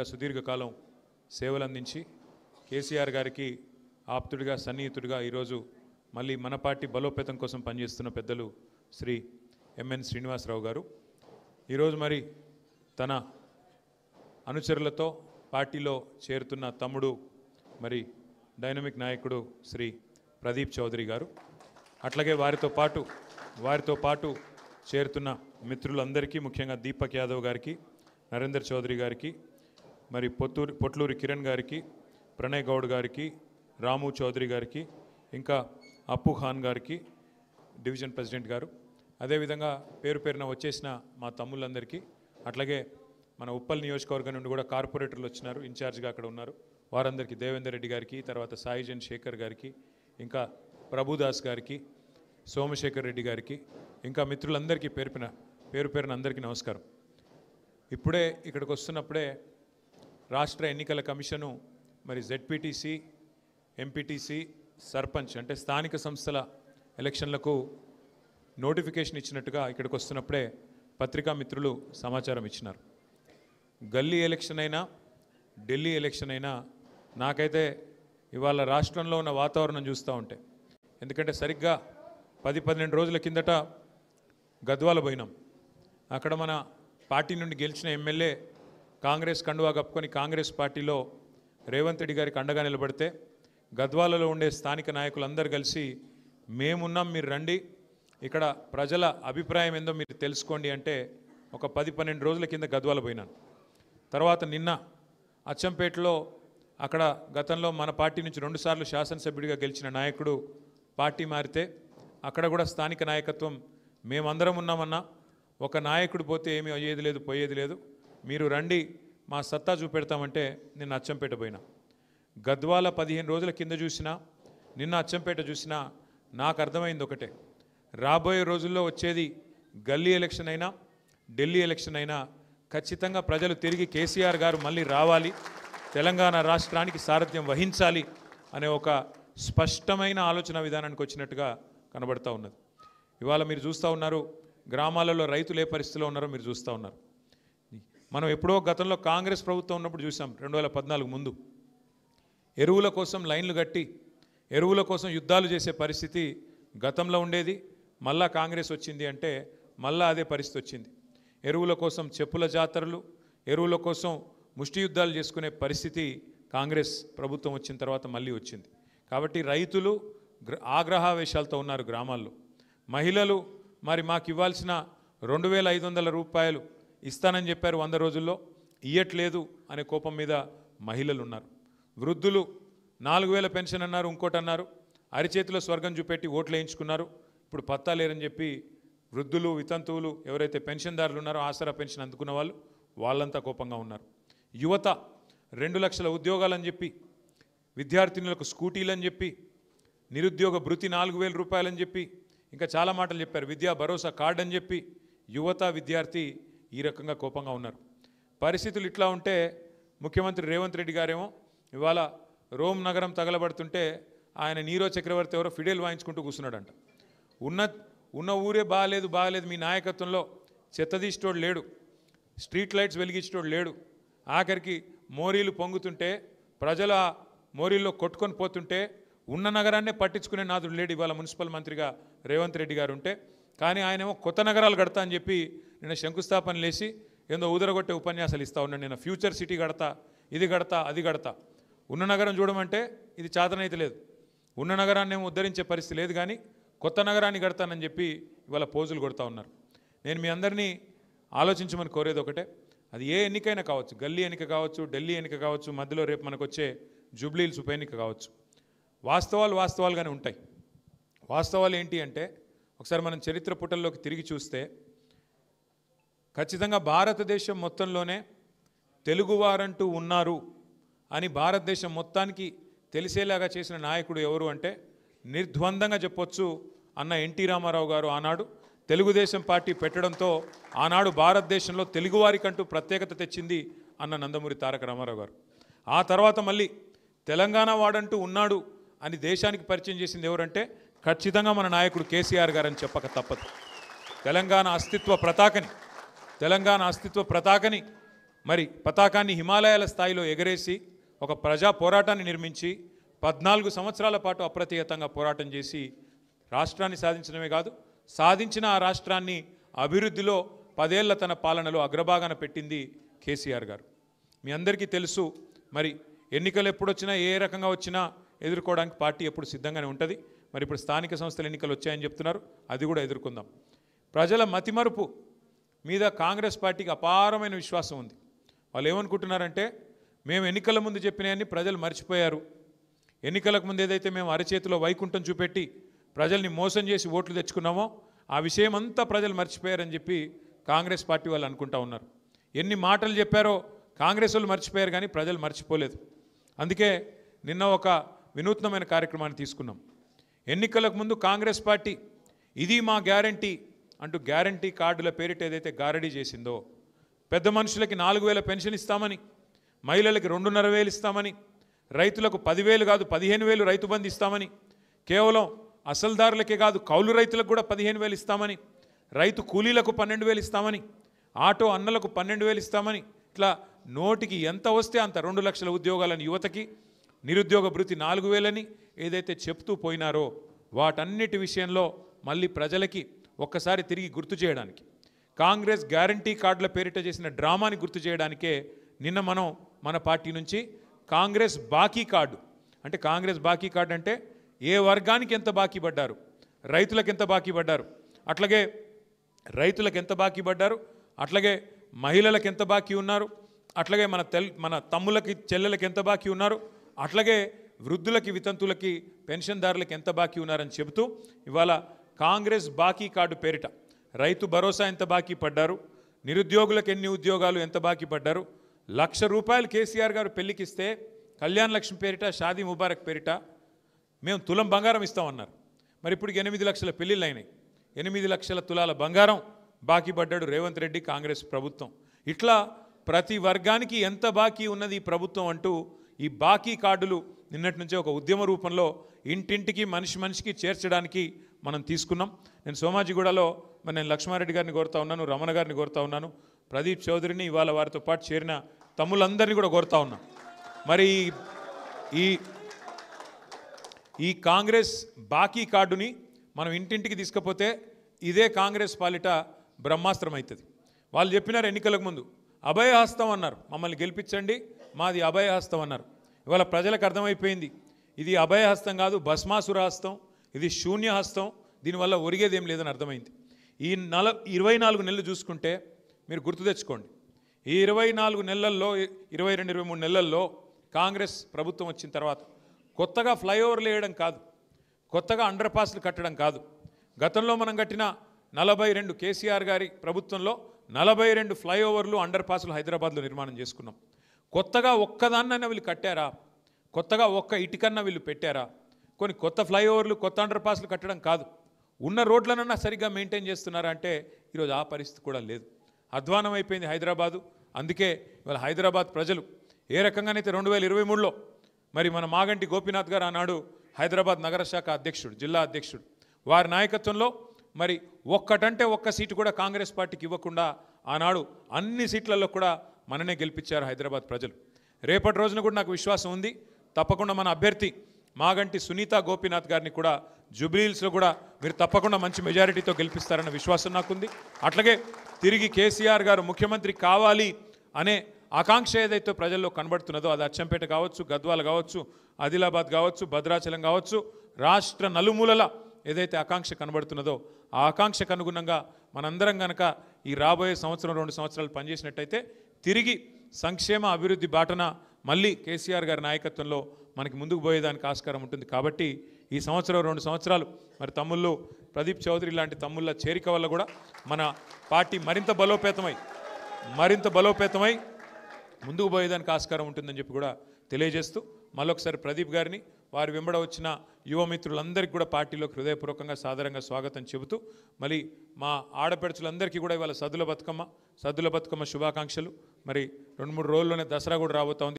సుదీర్ఘకాలం సేవలు అందించి కేసీఆర్ గారికి ఆప్తుడిగా సన్నిహితుడిగా ఈరోజు మళ్ళీ మన పార్టీ బలోపేతం కోసం పనిచేస్తున్న పెద్దలు శ్రీ ఎంఎన్ శ్రీనివాసరావు గారు ఈరోజు మరి తన అనుచరులతో పార్టీలో చేరుతున్న తమ్ముడు మరి డైనమిక్ నాయకుడు శ్రీ ప్రదీప్ చౌదరి గారు అట్లాగే వారితో పాటు చేరుతున్న మిత్రులందరికీ ముఖ్యంగా దీపక్ యాదవ్ గారికి నరేందర్ చౌదరి గారికి మరి పొట్లూరి కిరణ్ గారికి ప్రణయ్ గౌడ్ గారికి రాము చౌదరి గారికి ఇంకా అప్పు ఖాన్ గారికి డివిజన్ ప్రెసిడెంట్ గారు అదేవిధంగా పేరు పేరున వచ్చేసిన మా తమ్ముళ్ళందరికీ అట్లాగే మన ఉప్పల్ నియోజకవర్గం నుండి కూడా కార్పొరేటర్లు వచ్చినారు ఇన్ఛార్జ్గా అక్కడ ఉన్నారు వారందరికీ దేవేందర్ రెడ్డి గారికి తర్వాత సాయిజన్ శేఖర్ గారికి ఇంకా ప్రభుదాస్ గారికి సోమశేఖర్ రెడ్డి గారికి ఇంకా మిత్రులందరికీ పేరు పేరున అందరికీ నమస్కారం. ఇప్పుడే ఇక్కడికి వస్తున్నప్పుడే రాష్ట్ర ఎన్నికల కమిషను మరి జెడ్పీటీసీ ఎంపీటీసీ సర్పంచ్ అంటే స్థానిక సంస్థల ఎలక్షన్లకు నోటిఫికేషన్ ఇచ్చినట్టుగా ఇక్కడికి వస్తున్నప్పుడే పత్రికా మిత్రులు సమాచారం ఇచ్చినారు. గల్లీ ఎలక్షన్ అయినా ఢిల్లీ ఎలక్షన్ అయినా నాకైతే ఇవాళ రాష్ట్రంలో ఉన్న వాతావరణం చూస్తూ ఉంటే ఎందుకంటే సరిగ్గా 10-12 రోజుల కిందట గద్వాల పోయినాం. అక్కడ మన పార్టీ నుండి గెలిచిన ఎమ్మెల్యే కాంగ్రెస్ కండువా కప్పుకొని కాంగ్రెస్ పార్టీలో రేవంత్ రెడ్డి గారికి అండగా నిలబడితే గద్వాలలో ఉండే స్థానిక నాయకులందరూ కలిసి మేమున్నాం మీరు రండి ఇక్కడ ప్రజల అభిప్రాయం ఏందో మీరు తెలుసుకోండి అంటే ఒక 10-12 రోజుల కింద గద్వాల పోయినాను. తర్వాత నిన్న అచ్చంపేటలో అక్కడ గతంలో మన పార్టీ నుంచి 2 సార్లు శాసనసభ్యుడిగా గెలిచిన నాయకుడు పార్టీ మారితే అక్కడ కూడా స్థానిక నాయకత్వం మేమందరం ఉన్నామన్నా ఒక నాయకుడు పోతే ఏమీ అయ్యేది లేదు పోయేది లేదు మీరు రండి మా సత్తా చూపెడతామంటే నిన్న అచ్చంపేట పోయినా. గద్వాల 15 రోజుల కింద చూసినా నిన్న అచ్చంపేట చూసినా నాకు అర్థమైంది ఒకటే, రాబోయే రోజుల్లో వచ్చేది గల్లీ ఎలక్షన్ అయినా ఢిల్లీ ఎలక్షన్ అయినా ఖచ్చితంగా ప్రజలు తిరిగి కేసీఆర్ గారు మళ్ళీ రావాలి తెలంగాణ రాష్ట్రానికి సారథ్యం వహించాలి అనే ఒక స్పష్టమైన ఆలోచన విధానానికి వచ్చినట్టుగా కనబడుతూ ఉన్నది. ఇవాళ మీరు చూస్తూ ఉన్నారు గ్రామాలలో రైతులు ఏ పరిస్థితిలో ఉన్నారో మీరు చూస్తూ ఉన్నారు. మనం ఎప్పుడో గతంలో కాంగ్రెస్ ప్రభుత్వం ఉన్నప్పుడు చూసాం 2014 ముందు ఎరువుల కోసం లైన్లు కట్టి ఎరువుల కోసం యుద్ధాలు చేసే పరిస్థితి గతంలో ఉండేది. మళ్ళా కాంగ్రెస్ వచ్చింది అంటే మళ్ళా అదే పరిస్థితి వచ్చింది. ఎరువుల కోసం చెప్పుల జాతరలు ఎరువుల కోసం ముష్టి యుద్ధాలు చేసుకునే పరిస్థితి కాంగ్రెస్ ప్రభుత్వం వచ్చిన తర్వాత మళ్ళీ వచ్చింది. కాబట్టి రైతులు ఆగ్రహావేశాలతో ఉన్నారు గ్రామాల్లో. మహిళలు మరి మాకు ఇవ్వాల్సిన 2500 రూపాయలు ఇస్తానని చెప్పారు 100 రోజుల్లో ఇయ్యట్లేదు అనే కోపం మీద మహిళలు ఉన్నారు. వృద్ధులు 4000 పెన్షన్ అన్నారు ఇంకోటి అన్నారు అరిచేతిలో స్వర్గం చూపెట్టి ఓట్లు వేయించుకున్నారు. ఇప్పుడు పత్తా లేరని చెప్పి వృద్ధులు వితంతువులు ఎవరైతే పెన్షన్దారులు ఉన్నారో ఆసరా పెన్షన్ అందుకున్న వాళ్ళంతా కోపంగా ఉన్నారు. యువత 2 లక్షల ఉద్యోగాలని చెప్పి విద్యార్థినులకు స్కూటీలని చెప్పి నిరుద్యోగ భృతి 4000 రూపాయలని చెప్పి ఇంకా చాలా మాటలు చెప్పారు. విద్యా భరోసా కార్డు అని చెప్పి యువత విద్యార్థి ఈ రకంగా కోపంగా ఉన్నారు. పరిస్థితులు ఇట్లా ఉంటే ముఖ్యమంత్రి రేవంత్ రెడ్డి గారేమో ఇవాళ రోమ్ నగరం తగలబడుతుంటే ఆయన నీరో చక్రవర్తి ఎవరో ఫిడేల్ వాయించుకుంటూ కూర్చున్నాడంట. ఉన్న ఊరే బాగాలేదు మీ నాయకత్వంలో చెత్తదీసేటోడు లేడు స్ట్రీట్ లైట్స్ వెలిగించేటోడు లేడు ఆఖరికి మోరీలు పొంగుతుంటే ప్రజల మోరీల్లో కొట్టుకొని పోతుంటే ఉన్న నగరాన్నే పట్టించుకునే నాదుడు లేడు ఇవాళ మున్సిపల్ మంత్రిగా రేవంత్ రెడ్డి గారు ఉంటే. కానీ ఆయనేమో కొత్త నగరాలు కడతా అని చెప్పి నిన్న శంకుస్థాపన లేచి ఏందో ఊదరగొట్టే ఉపన్యాసాలు ఇస్తూ ఉన్నాడు. నేను ఫ్యూచర్ సిటీ కడతా ఇది కడతా అది కడతా. ఉన్న నగరం చూడమంటే ఇది చాతనైతే లేదు. ఉన్న నగరాన్ని ఏమో ఉద్ధరించే పరిస్థితి లేదు కానీ కొత్త నగరాన్ని కడతానని చెప్పి ఇవాళ పోజులు కొడతా ఉన్నారు. నేను మీ అందరినీ ఆలోచించమని కోరేది ఒకటే, అది ఏ ఎన్నికైనా కావచ్చు గల్లీ ఎన్నిక కావచ్చు ఢిల్లీ ఎన్నిక కావచ్చు మధ్యలో రేపు మనకు వచ్చే జూబ్లీహిల్స్ ఉప ఎన్నిక కావచ్చు. వాస్తవాలుగానే ఉంటాయి. వాస్తవాలు ఏంటి అంటే ఒకసారి మనం చరిత్ర పుటల్లోకి తిరిగి చూస్తే ఖచ్చితంగా భారతదేశం మొత్తంలోనే తెలుగువారంటూ ఉన్నారు అని భారతదేశం మొత్తానికి తెలిసేలాగా చేసిన నాయకుడు ఎవరు అంటే నిర్ద్వందంగా చెప్పొచ్చు అన్న ఎన్టీ రామారావు గారు. ఆనాడు తెలుగుదేశం పార్టీ పెట్టడంతో ఆనాడు భారతదేశంలో తెలుగువారికంటూ ప్రత్యేకత తెచ్చింది అన్న నందమూరి తారక రామారావు గారు. ఆ తర్వాత మళ్ళీ తెలంగాణ వాడంటూ ఉన్నాడు అని దేశానికి పరిచయం చేసింది ఎవరంటే ఖచ్చితంగా మన నాయకుడు కేసీఆర్ గారని చెప్పక తప్పదు. తెలంగాణ అస్తిత్వ పతాకని మరి పతాకాన్ని హిమాలయాల స్థాయిలో ఎగరేసి ఒక ప్రజా పోరాటాన్ని నిర్మించి 14 సంవత్సరాల పాటు అప్రతిహతంగా పోరాటం చేసి రాష్ట్రాన్ని సాధించడమే కాదు, సాధించిన ఆ రాష్ట్రాన్ని అభివృద్ధిలో 10 ఏళ్ల తన పాలనలో అగ్రభాగాన పెట్టింది కేసీఆర్ గారు. మీ అందరికీ తెలుసు, మరి ఎన్నికలు ఎప్పుడొచ్చినా ఏ రకంగా వచ్చినా ఎదుర్కోవడానికి పార్టీ ఎప్పుడు సిద్ధంగానే ఉంటుంది. మరి ఇప్పుడు స్థానిక సంస్థల ఎన్నికలు వచ్చాయని చెప్తున్నారు, అది కూడా ఎదుర్కొందాం. ప్రజల మతిమరుపు మీద కాంగ్రెస్ పార్టీకి అపారమైన విశ్వాసం ఉంది. వాళ్ళు ఏమనుకుంటున్నారంటే, మేము ఎన్నికల ముందు చెప్పినవన్నీ ప్రజలు మర్చిపోయారు, ఎన్నికలకు ముందు ఏదైతే మేము అరచేతిలో వైకుంఠం చూపెట్టి ప్రజల్ని మోసం చేసి ఓట్లు తెచ్చుకున్నామో ఆ విషయం అంతా ప్రజలు మర్చిపోయారని చెప్పి కాంగ్రెస్ పార్టీ వాళ్ళు అనుకుంటా ఉన్నారు. ఎన్ని మాటలు చెప్పారో కాంగ్రెస్ వాళ్ళు మర్చిపోయారు, కానీ ప్రజలు మర్చిపోలేదు. అందుకే నిన్న ఒక వినూత్నమైన కార్యక్రమాన్ని తీసుకున్నాం. ఎన్నికలకు ముందు కాంగ్రెస్ పార్టీ ఇది మా గ్యారంటీ అంటూ గ్యారంటీ కార్డుల పేరిట ఏదైతే గారడీ చేసిందో, పెద్ద మనుషులకి 4,000 పెన్షన్ ఇస్తామని, మహిళలకి 2,500 ఇస్తామని, రైతులకు 10,000 కాదు 15,000 రైతు బంధు ఇస్తామని, కేవలం అసలుదారులకే కాదు కౌలు రైతులకు కూడా 15,000 ఇస్తామని, రైతు కూలీలకు 12,000 ఇస్తామని, ఆటో అన్నలకు 12,000 ఇస్తామని, ఇట్లా నోటికి ఎంత వస్తే అంత 2 లక్షల ఉద్యోగాలను యువతకి, నిరుద్యోగ భృతి 4,000 ఏదైతే చెప్తూ పోయినారో వాటన్నిటి విషయంలో మళ్ళీ ప్రజలకి ఒక్కసారి తిరిగి గుర్తు చేయడానికి, కాంగ్రెస్ గ్యారంటీ కార్డుల పేరిట చేసిన డ్రామాని గుర్తు చేయడానికే నిన్న మనం మన పార్టీ నుంచి కాంగ్రెస్ బాకీ కార్డు, అంటే కాంగ్రెస్ బాకీ కార్డు అంటే ఏ వర్గానికి ఎంత బాకీ పడ్డారు, రైతులకు ఎంత బాకీ పడ్డారు, అట్లాగే రైతులకు ఎంత బాకీ పడ్డారు, అట్లాగే మహిళలకు ఎంత బాకీ ఉన్నారు, అట్లాగే మన తమ్ములకి చెల్లెలకి ఎంత బాకీ ఉన్నారు, అట్లాగే వృద్ధులకి వితంతులకి పెన్షన్దారులకి ఎంత బాకీ ఉన్నారని చెబుతూ ఇవాళ కాంగ్రెస్ బాకీ కార్డు పేరిట రైతు భరోసా ఎంత బాకీ పడ్డారు, నిరుద్యోగులకు ఎన్ని ఉద్యోగాలు ఎంత బాకీ పడ్డారు, ₹1,00,000 కేసీఆర్ గారు పెళ్లికిస్తే కళ్యాణ్ లక్ష్మి పేరిట, షాదీ ముబారక్ పేరిట మేము తులం బంగారం ఇస్తామన్నారు. మరి ఇప్పుడు 8 లక్షల పెళ్లిళ్ళు అయినాయి, 8 లక్షల తులాల బంగారం బాకీ పడ్డాడు రేవంత్ రెడ్డి కాంగ్రెస్ ప్రభుత్వం. ఇట్లా ప్రతి వర్గానికి ఎంత బాకీ ఉన్నది ఈ ప్రభుత్వం అంటూ ఈ బాకీ కార్డులు నిన్నటి నుంచే ఒక ఉద్యమ రూపంలో ఇంటింటికి మనిషికి చేర్చడానికి మనం తీసుకున్నాం. నేను సోమాజిగూడలో మరి నేను లక్ష్మారెడ్డి గారిని కోరుతా ఉన్నాను, రమణ గారిని కోరుతా ఉన్నాను, ప్రదీప్ చౌదరిని, ఇవాళ వారితో పాటు చేరిన తమ్ములందరినీ కూడా కోరుతా ఉన్నాం. మరి ఈ కాంగ్రెస్ బాకీ కార్డుని మనం ఇంటింటికి తీసుకపోతే ఇదే కాంగ్రెస్ పాలిట బ్రహ్మాస్త్రం అవుతుంది. వాళ్ళు చెప్పినారు ఎన్నికలకు ముందు అభయహస్తం అన్నారు, మమ్మల్ని గెలిపించండి మాది అభయహస్తం అన్నారు. ఇవాళ ప్రజలకు అర్థమైపోయింది ఇది అభయహస్తం కాదు, భస్మాసుర హస్తం, ఇది శూన్యహస్తం, దీనివల్ల ఒరిగేది ఏం లేదని అర్థమైంది. ఈ 24 నెలలు చూసుకుంటే మీరు గుర్తు తెచ్చుకోండి, ఈ 24 నెలల్లో 22-23 నెలల్లో కాంగ్రెస్ ప్రభుత్వం వచ్చిన తర్వాత కొత్తగా ఫ్లైఓవర్లు వేయడం కాదు, కొత్తగా అండర్ పాస్లు కట్టడం కాదు, గతంలో మనం కట్టిన 42 కేసీఆర్ గారి ప్రభుత్వంలో 42 ఫ్లైఓవర్లు అండర్ పాస్లు హైదరాబాద్లో నిర్మాణం చేసుకున్నాం. కొత్తగా ఒక్కదాన్నైనా వీళ్ళు కట్టారా, కొత్తగా ఒక్క ఇటుకన్నా వీళ్ళు పెట్టారా, కొన్ని కొత్త ఫ్లైఓవర్లు కొత్త అండర్ పాస్లు కట్టడం కాదు, ఉన్న రోడ్లనన్నా సరిగ్గా మెయింటైన్ చేస్తున్నారా అంటే ఈరోజు ఆ పరిస్థితి కూడా లేదు. అధ్వానం అయిపోయింది హైదరాబాదు. అందుకే ఇవాళ హైదరాబాద్ ప్రజలు ఏ రకంగానైతే 2023లో మరి మన మాగంటి గోపీనాథ్ గారు ఆనాడు హైదరాబాద్ నగర శాఖ అధ్యక్షుడు, జిల్లా అధ్యక్షుడు, వారి నాయకత్వంలో మరి ఒక్కటంటే ఒక్క సీటు కూడా కాంగ్రెస్ పార్టీకి ఇవ్వకుండా ఆనాడు అన్ని సీట్లలో కూడా మననే గెలిపించారు హైదరాబాద్ ప్రజలు. రేపటి రోజున కూడా నాకు విశ్వాసం ఉంది, తప్పకుండా మన అభ్యర్థి మాగంటి సునీత గోపీనాథ్ గారిని కూడా జూబ్లీహిల్స్లో కూడా మీరు తప్పకుండా మంచి మెజారిటీతో గెలిపిస్తారన్న విశ్వాసం నాకుంది. అట్లాగే తిరిగి కేసీఆర్ గారు ముఖ్యమంత్రి కావాలి అనే ఆకాంక్ష ఏదైతే ప్రజల్లో కనబడుతున్నదో అది అచ్చంపేట కావచ్చు, గద్వాల కావచ్చు, ఆదిలాబాద్ కావచ్చు, భద్రాచలం కావచ్చు, రాష్ట్ర నలుమూలల ఏదైతే ఆకాంక్ష కనబడుతున్నదో ఆ ఆకాంక్షకు అనుగుణంగా మనందరం కనుక ఈ రాబోయే సంవత్సరం 2 సంవత్సరాలు పనిచేసినట్టయితే తిరిగి సంక్షేమ అభివృద్ధి బాటన మళ్ళీ కేసీఆర్ గారి నాయకత్వంలో మనకి ముందుకు పోయేదానికి ఆస్కారం ఉంటుంది. కాబట్టి ఈ సంవత్సరం 2 సంవత్సరాలు మరి తమ్ముళ్ళు ప్రదీప్ చౌదరి లాంటి తమ్ముళ్ళ చేరిక వల్ల కూడా మన పార్టీ మరింత బలోపేతమై ముందుకు పోయేదానికి ఆస్కారం ఉంటుందని చెప్పి కూడా తెలియజేస్తూ మళ్ళొకసారి ప్రదీప్ గారిని వారి వెంబడ వచ్చిన యువమిత్రులందరికీ కూడా పార్టీలోకి హృదయపూర్వకంగా సాదరంగా స్వాగతం చెబుతూ మళ్ళీ మా ఆడపడుచులందరికీ కూడా ఇవాళ సద్దుల బతుకమ్మ శుభాకాంక్షలు. మరి 2-3 రోజుల్లోనే దసరా కూడా రాబోతా ఉంది.